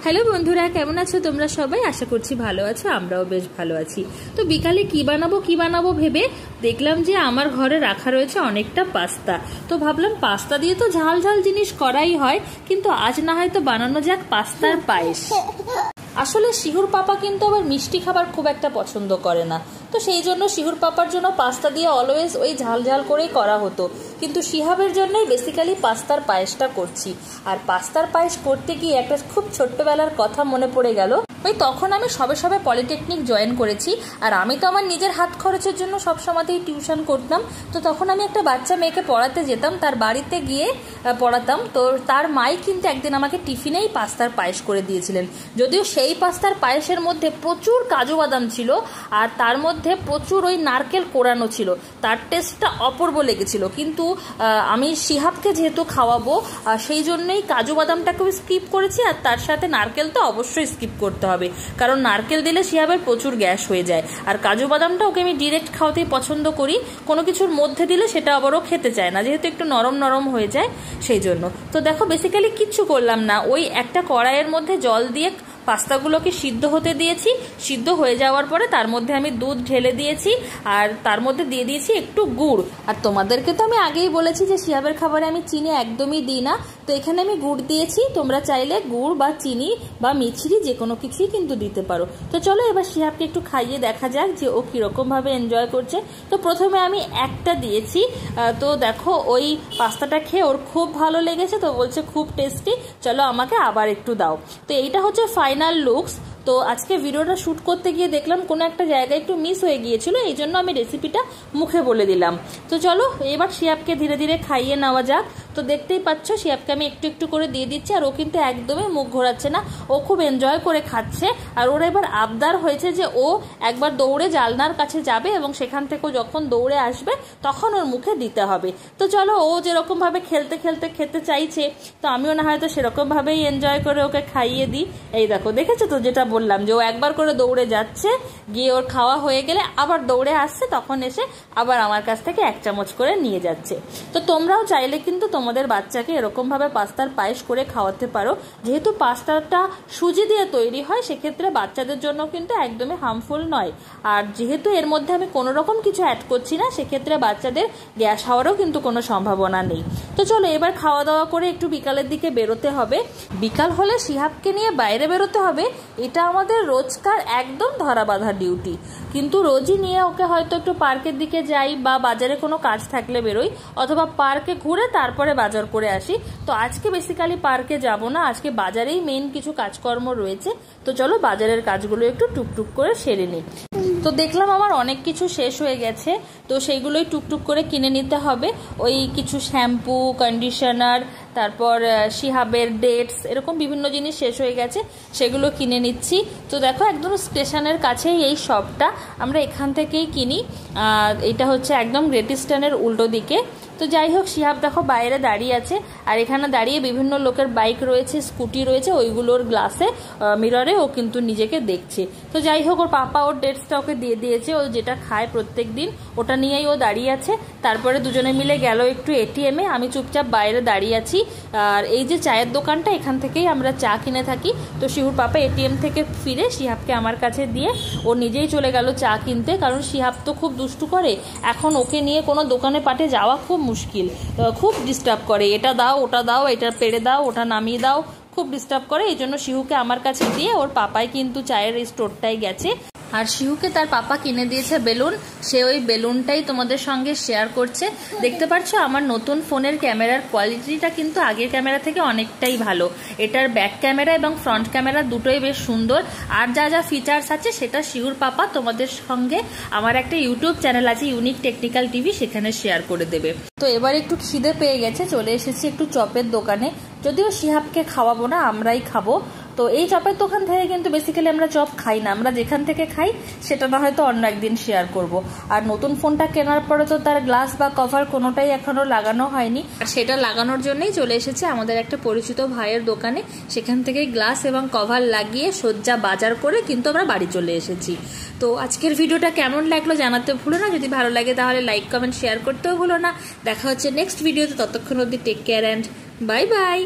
Hello বন্ধুরা, কেমন আছো তোমরা সবাই? আশা করছি ভালো আছো, আমরাও বেশ ভালো আছি। তো বিকালে কি বানাবো ভেবে দেখলাম যে আমার ঘরে রাখা রয়েছে অনেকটা পাস্তা। তো ভাবলাম পাস্তা দিয়ে তো ঝাল ঝাল জিনিস করাই হয়, কিন্তু আজ না হয়তো বানানো যাক পাস্তার পায়েস। আসলে শিহুর পাপা কিন্তু আবার মিষ্টি খাবার খুব একটা পছন্দ করে না, তো সেই জন্য শিহুর পাপার জন্য পাস্তা দিয়ে অলওয়েজ ওই ঝাল ঝাল করেই করা হতো, কিন্তু শিহাবের জন্যই বেসিক্যালি পাস্তার পায়েসটা করছি। আর পাস্তার পায়েস করতে গিয়ে একটা খুব ছোট্টবেলার কথা মনে পড়ে গেল। ওই তখন আমি সবে পলিটেকনিক জয়েন করেছি, আর আমি তো আমার নিজের হাত খরচের জন্য সব সময়তেই টিউশন করতাম। তো তখন আমি একটা বাচ্চা মেয়েকে পড়াতে যেতাম, তার বাড়িতে গিয়ে পড়াতাম। তো তার মাই কিন্তু একদিন আমাকে টিফিনেই পাস্তার পায়েস করে দিয়েছিলেন। যদিও সেই পাস্তার পায়েসের মধ্যে প্রচুর কাজু বাদাম ছিল, আর তার মধ্যে প্রচুর ওই নারকেল কোরানো ছিল। তার টেস্টটা অপূর্ব লেগেছিল, কিন্তু আমি শিহাবকে যেহেতু খাওয়াবো সেই জন্যই কাজু বাদামটাকেও স্কিপ করেছি, আর তার সাথে নারকেল তো অবশ্যই স্কিপ করতে হবে, কারণ নারকেল দিলে শিহাবের প্রচুর গ্যাস হয়ে যায়। আর কাজু বাদামটা ওকে আমি ডিরেক্ট খাওয়াতেই পছন্দ করি, কোনো কিছুর মধ্যে দিলে সেটা আবারও খেতে চায় না, যেহেতু একটু নরম নরম হয়ে যায় সেই জন্য। তো দেখো বেসিক্যালি কিচ্ছু করলাম না, ওই একটা কড়াইয়ের মধ্যে জল দিয়ে পাস্তাগুলোকে সিদ্ধ হতে দিয়েছি। সিদ্ধ হয়ে যাওয়ার পরে তার মধ্যে আমি দুধ ঢেলে দিয়েছি, আর তার মধ্যে দিয়ে দিয়েছি একটু গুড়। আর তোমাদেরকে তো আমি আগেই বলেছি যে শিহাবের খাবারে আমি চিনি একদমই দিই না, তো এখানে আমি গুড় দিয়েছি। তোমরা চাইলে গুড় বা চিনি বা মিছরি যে কোনো কিছুই কিন্তু দিতে পারো। তো চলো এবার শিহাবকে একটু খাইয়ে দেখা যাক যে ও কীরকমভাবে এনজয় করছে। তো প্রথমে আমি একটা দিয়েছি, তো দেখো ওই পাস্তাটা খেয়ে ওর খুব ভালো লেগেছে, তো বলছে খুব টেস্টি, চলো আমাকে আবার একটু দাও। তো এইটা হচ্ছে ফাইনাল লুকস। তো আজকে ভিডিওটা শ্যুট করতে গিয়ে দেখলাম কোনো একটা জায়গায় একটু মিস হয়ে গিয়েছিল, এই জন্য আমি রেসিপিটা মুখে বলে দিলাম। তো চলো এবার শিহাবকে ধীরে ধীরে খাইয়ে নেওয়া যাক। তো দেখতেই পাচ্ছ শিহাবকে আমি একটু একটু করে দিয়ে দিচ্ছি, আর ও কিন্তু একদমই মুখ ঘোরাচ্ছে না, ও খুব এনজয় করে খাচ্ছে। আর ওর এবার আবদার হয়েছে যে ও একবার দৌড়ে জানলার কাছে যাবে, এবং সেখান থেকে যখন দৌড়ে আসবে তখন ওর মুখে দিতে হবে। তো চলো ও যেরকমভাবে খেলতে খেলতে খেতে চাইছে, তো আমিও না হয়তো সেরকমভাবেই এনজয় করে ওকে খাইয়ে দিই। এই দেখো, দেখেছো তো যেটা বললাম, যে ও একবার করে দৌড়ে যাচ্ছে, গিয়ে ওর খাওয়া হয়ে গেলে আবার দৌড়ে আসছে, তখন এসে আবার আমার কাছ থেকে এক চামচ করে নিয়ে যাচ্ছে। তো তোমরাও চাইলে কিন্তু তোমাদের বাচ্চাকে এরকমভাবে পাস্তার পায়েস করে খাওয়াতে পারো। যেহেতু পাস্তাটা সুজি দিয়ে তৈরি হয়, সেক্ষেত্রে বাচ্চাদের জন্য কিন্তু একদমই হার্মফুল নয়। আর যেহেতু এর মধ্যে আমি কোনো রকম কিছু অ্যাড করছি না, সেক্ষেত্রে বাচ্চাদের গ্যাস হওয়ারও কিন্তু কোনো সম্ভাবনা নেই। তো চলো এবার খাওয়া দাওয়া করে একটু বিকালের দিকে বেরোতে হবে। বিকাল হলে শিহাবকে নিয়ে বাইরে বেরোতে হবে, এটা আমাদের রোজকার একদম ধরা বাঁধা ডিউটি। কিন্তু রোজই নিয়ে ওকে হয়তো একটু পার্কের দিকে যাই, বা বাজারে কোনো কাজ থাকলে বেরোই, অথবা পার্কে ঘুরে তারপরে বাজার করে আসি। তো আজকে বেসিক্যালি পার্কে যাব না, আজকে বাজারেই মেইন কিছু কাজকর্ম রয়েছে। তো চলো বাজারের কাজগুলো একটু টুকটুক করে সেরে নিই। তো দেখলাম আমার অনেক কিছু শেষ হয়ে গেছে, তো সেইগুলোই টুকটুক করে কিনে নিতে হবে। ওই কিছু শ্যাম্পু, কন্ডিশনার, তারপর শিহাবের ডেটস, এরকম বিভিন্ন জিনিস শেষ হয়ে গেছে, সেগুলো কিনে নিচ্ছি। তো দেখো একদম স্টেশনের কাছেই এই শপটা, আমরা এখান থেকেই কিনি। এটা হচ্ছে একদম গ্রেট ইস্টার্নের উল্টো দিকে। তো যাই হোক, শিহাব দেখো বাইরে দাঁড়িয়ে আছে, আর এখানে দাঁড়িয়ে বিভিন্ন লোকের বাইক রয়েছে, স্কুটি রয়েছে, ওইগুলোর গ্লাসে মিররে ও কিন্তু নিজেকে দেখছে। তো যাই হোক, ওর পাপা ওর ডেটসটা ওকে দিয়ে দিয়েছে, ও যেটা খায় প্রত্যেক দিন ওটা নিয়েই ও দাঁড়িয়ে আছে। তারপরে দুজনে মিলে গেল একটু এটিএমে, আমি চুপচাপ বাইরে দাঁড়িয়ে আছি। আর এই যে চায়ের দোকানটা, এখান থেকেই আমরা চা কিনে থাকি। তো শিহুর পাপা এটিএম থেকে ফিরে শিহাবকে আমার কাছে দিয়ে ও নিজেই চলে গেল চা কিনতে, কারণ শিহাব তো খুব দুষ্টু করে, এখন ওকে নিয়ে কোনো দোকানে পাটে যাওয়া খুব মুশকিল, খুব ডিস্টার্ব করে, এটা দাও ওটা দাও, এটা পেড়ে দাও ওটা নামিয়ে দাও, খুব ডিস্টার্ব করে। এই জন্য শিহুকে আমার কাছে দিয়ে ওর পাপাই কিন্তু চায়ের এই স্টোরটাই গেছে। আর শিহুকে তার পাপা কিনে দিয়েছে বেলুন, সে ওই বেলুনটাই তোমাদের সঙ্গে শেয়ার করছে। দেখতে পাচ্ছ আমার নতুন ফোনের ক্যামেরার কোয়ালিটিটা কিন্তু আগের ক্যামেরা থেকে অনেকটাই ভালো। এটার ব্যাক ক্যামেরা এবং ফ্রন্ট ক্যামেরা দুটোই বেশ সুন্দর। আর যা যা ফিচার্স আছে সেটা শিহুর পাপা তোমাদের সঙ্গে আমার একটা ইউটিউব চ্যানেল আছে, ইউনিক টেকনিক্যাল টিভি, সেখানে শেয়ার করে দেবে। তো এবার একটু খিদে পেয়ে গেছে, চলে এসেছি একটু চপের দোকানে। যদিও শিহাবকে খাওয়াবো না, আমরাই খাবো। তো এই চপের দোকান থেকে কিন্তু বেসিক্যালি আমরা চপ খাই না, আমরা যেখান থেকে খাই সেটা না হয়তো অন্য একদিন শেয়ার করব। আর নতুন ফোনটা কেনার পরে তো তার গ্লাস বা কভার কোনোটাই এখনো লাগানো হয়নি, আর সেটা লাগানোর জন্যই চলে এসেছে আমাদের একটা পরিচিত ভাইয়ের দোকানে। সেখান থেকে গ্লাস এবং কভার লাগিয়ে সজ্জা বাজার করে কিন্তু আমরা বাড়ি চলে এসেছি। তো আজকের ভিডিওটা কেমন লাগলো জানাতে ভুলো না, যদি ভালো লাগে তাহলে লাইক কমেন্ট শেয়ার করতেও ভুলো না। দেখা হচ্ছে নেক্সট ভিডিওতে, ততক্ষণ অবধি take care and bye by.